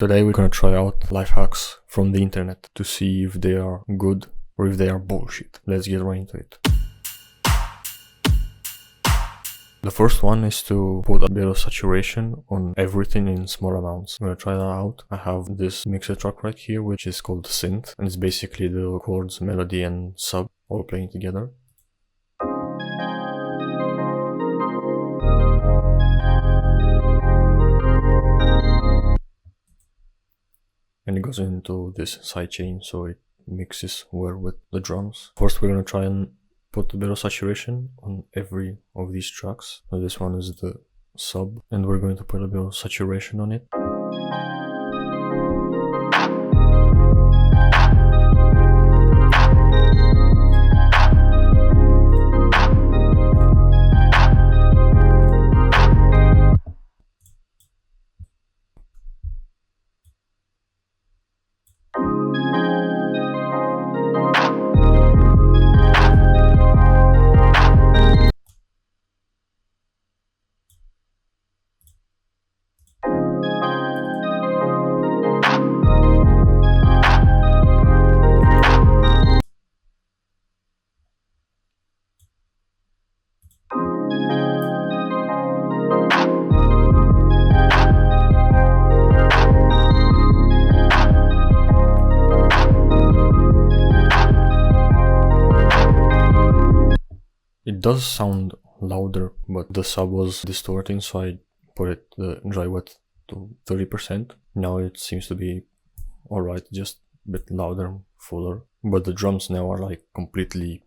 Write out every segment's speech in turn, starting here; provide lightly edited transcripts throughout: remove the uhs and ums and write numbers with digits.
Today we're gonna try out life hacks from the internet to see if they are good or if they are bullshit. Let's get right into it. The first one is to put a bit of saturation on everything in small amounts. I'm gonna try that out. I have this mixer track right here, which is called synth, and it's basically the chords, melody and sub all playing together. And it goes into this sidechain, so it mixes well with the drums. First we're gonna try and put a bit of saturation on every of these tracks. So this one is the sub, and we're going to put a bit of saturation on it. It does sound louder, but the sub was distorting, so I put the dry wet to 30%. Now it seems to be alright, just a bit louder, fuller. But the drums now are like completely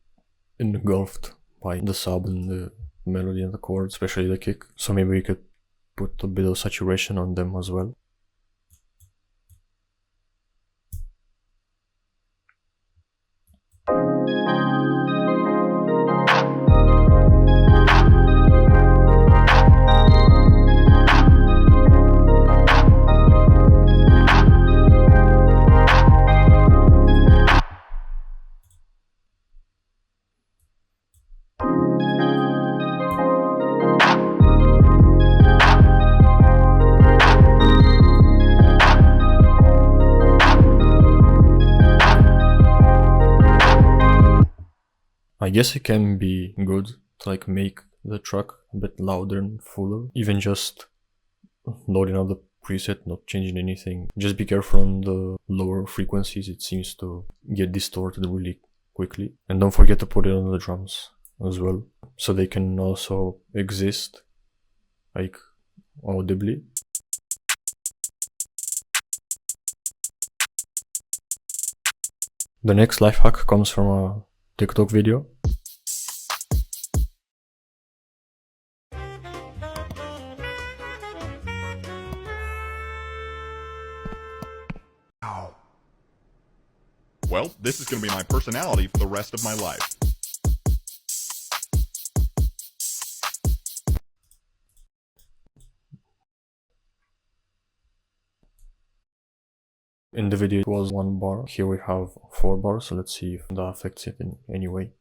engulfed by the sub and the melody and the chord, especially the kick. So maybe we could put a bit of saturation on them as well. I guess it can be good to like make the track a bit louder and fuller, even just loading up the preset, not changing anything. Just be careful on the lower frequencies, it seems to get distorted really quickly. And don't forget to put it on the drums as well, so they can also exist like audibly. The next life hack comes from a TikTok video. Well, this is going to be my personality for the rest of my life. In the video it was 1 bar, here we have 4 bars, so let's see if that affects it in any way.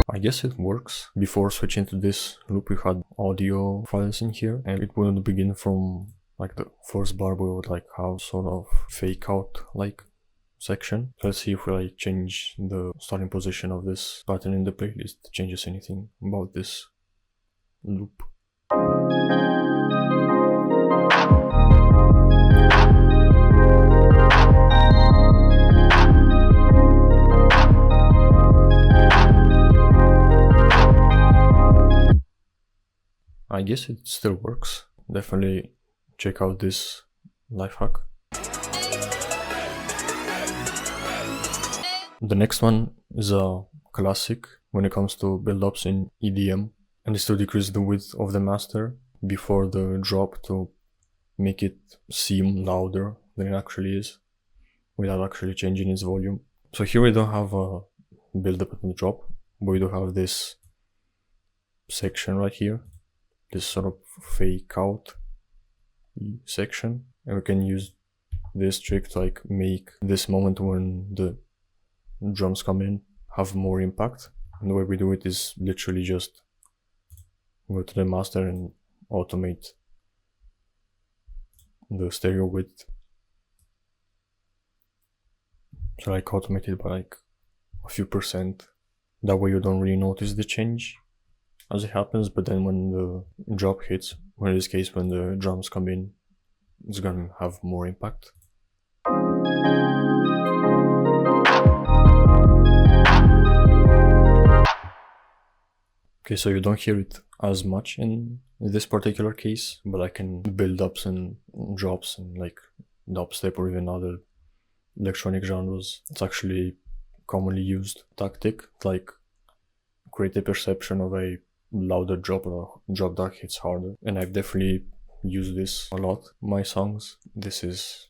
I guess it works. Before switching to this loop we had audio files in here, and it wouldn't begin from like the first bar, we would like have sort of fake out like section. So let's see if we like change the starting position of this button in the playlist, changes anything about this loop. I guess it still works. Definitely check out this life hack. The next one is a classic when it comes to build-ups in EDM, and is to decrease the width of the master before the drop to make it seem louder than it actually is, without actually changing its volume. So here we don't have a build-up and drop, but we do have this section right here, this sort of fake out section, and we can use this trick to like make this moment when the drums come in have more impact. And the way we do it is literally just go to the master and automate the stereo width. So like automate it by like a few percent. That way you don't really notice the change as it happens, but then when the drop hits, or in this case when the drums come in, it's gonna have more impact. Okay, so you don't hear it as much in this particular case, but I can build ups and drops and like dubstep or even other electronic genres. It's actually commonly used tactic, like create a perception of a louder drop or a drop that hits harder. And I've definitely used this a lot in my songs. This is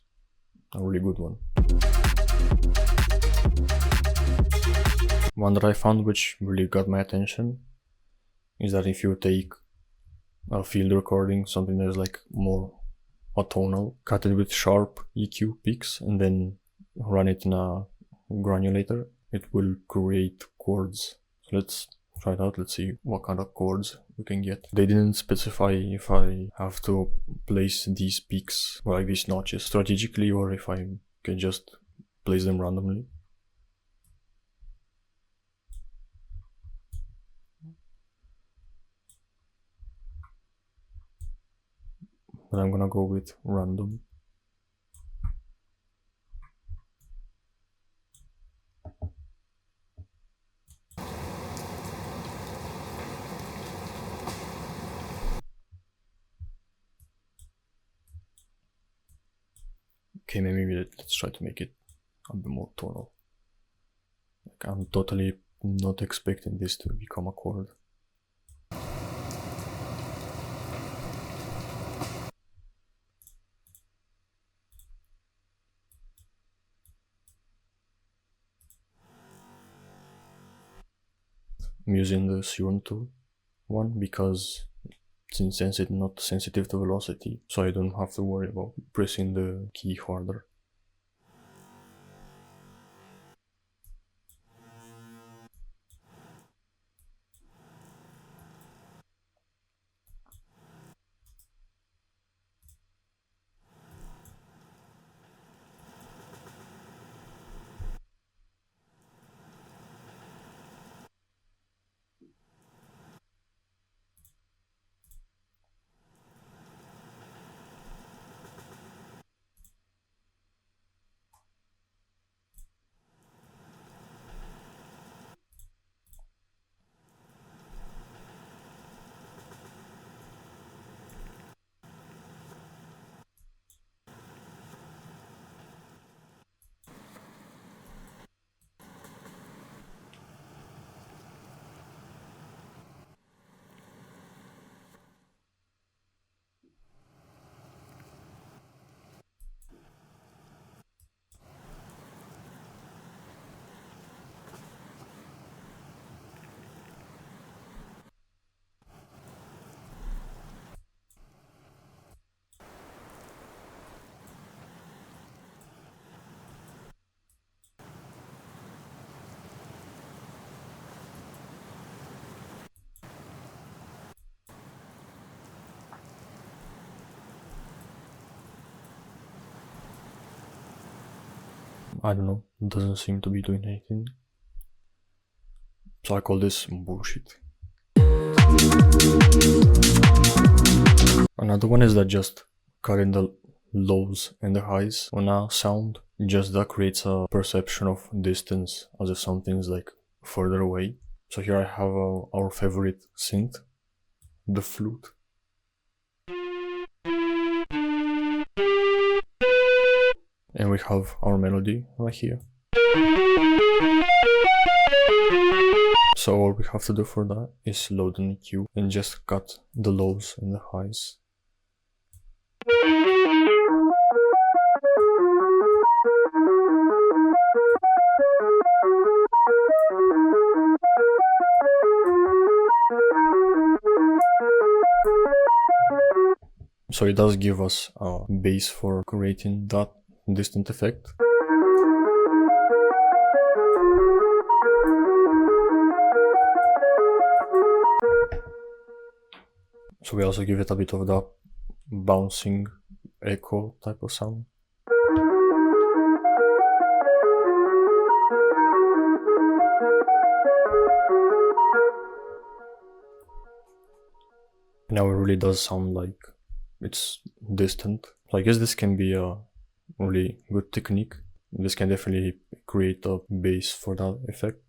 a really good one. One that I found which really got my attention is that if you take a field recording, something that is like more atonal, cut it with sharp EQ peaks, and then run it in a granulator, it will create chords. So let's try it out. Let's see what kind of chords we can get. They didn't specify if I have to place these peaks or like these notches strategically, or if I can just place them randomly. But I'm gonna go with random. Okay, maybe let's try to make it a bit more tonal. Like I'm totally not expecting this to become a chord. I'm using the Serum tool one because it's not sensitive to velocity, so I don't have to worry about pressing the key harder. I don't know, it doesn't seem to be doing anything. So I call this bullshit. Another one is that just cutting the lows and the highs on a sound, just that creates a perception of distance as if something's like further away. So here I have our favorite synth, the flute. And we have our melody right here. So all we have to do for that is load an EQ and just cut the lows and the highs. So it does give us a base for creating that distant effect. So we also give it a bit of the bouncing echo type of sound. Now it really does sound like it's distant. So I guess this can be a really good technique. This can definitely create a base for that effect.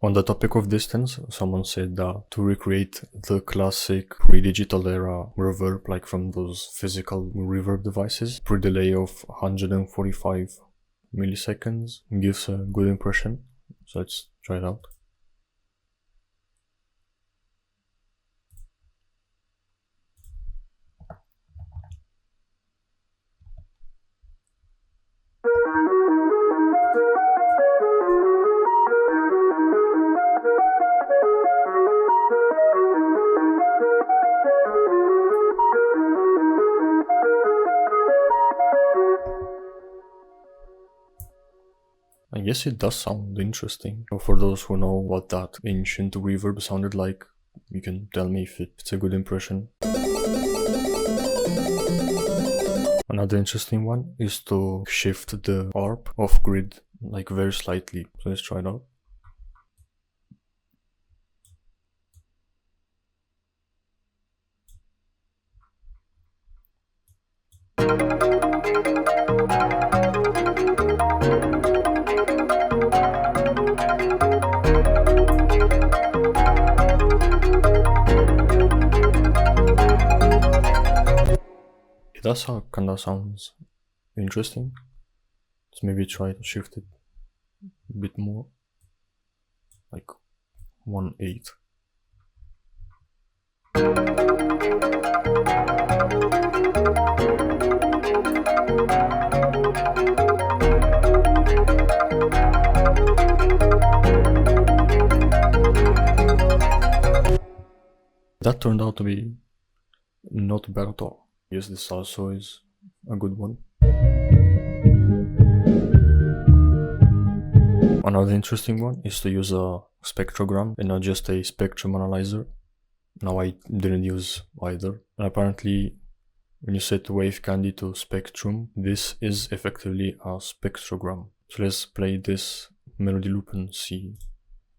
On the topic of distance, someone said that to recreate the classic pre-digital era reverb, like from those physical reverb devices, pre-delay of 145 milliseconds gives a good impression. So let's try it out. I guess it does sound interesting. For those who know what that ancient reverb sounded like, you can tell me if it's a good impression. Another interesting one is to shift the ARP off grid, like very slightly. So let's try it out. That's how kinda sounds interesting. Let's maybe try to shift it a bit more, like 1/8. That turned out to be not bad at all. Yes, this also is a good one. Another interesting one is to use a spectrogram and not just a spectrum analyzer. Now I didn't use either. And apparently when you set wave candy to spectrum, this is effectively a spectrogram. So let's play this melody loop and see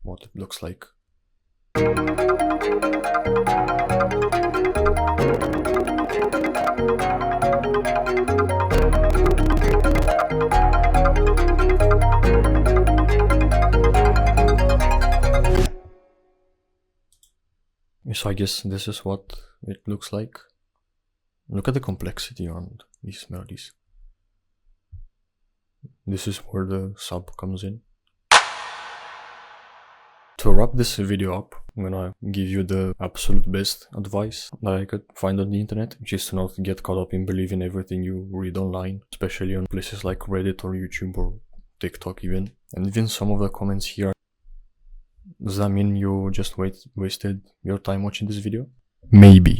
what it looks like. So I guess this is what it looks like. Look at the complexity on these melodies. This is where the sub comes in. To wrap this video up, I'm gonna give you the absolute best advice that I could find on the internet, which is to not get caught up in believing everything you read online, especially on places like Reddit or YouTube or TikTok even. And even some of the comments here. Does that mean you just wasted your time watching this video? Maybe.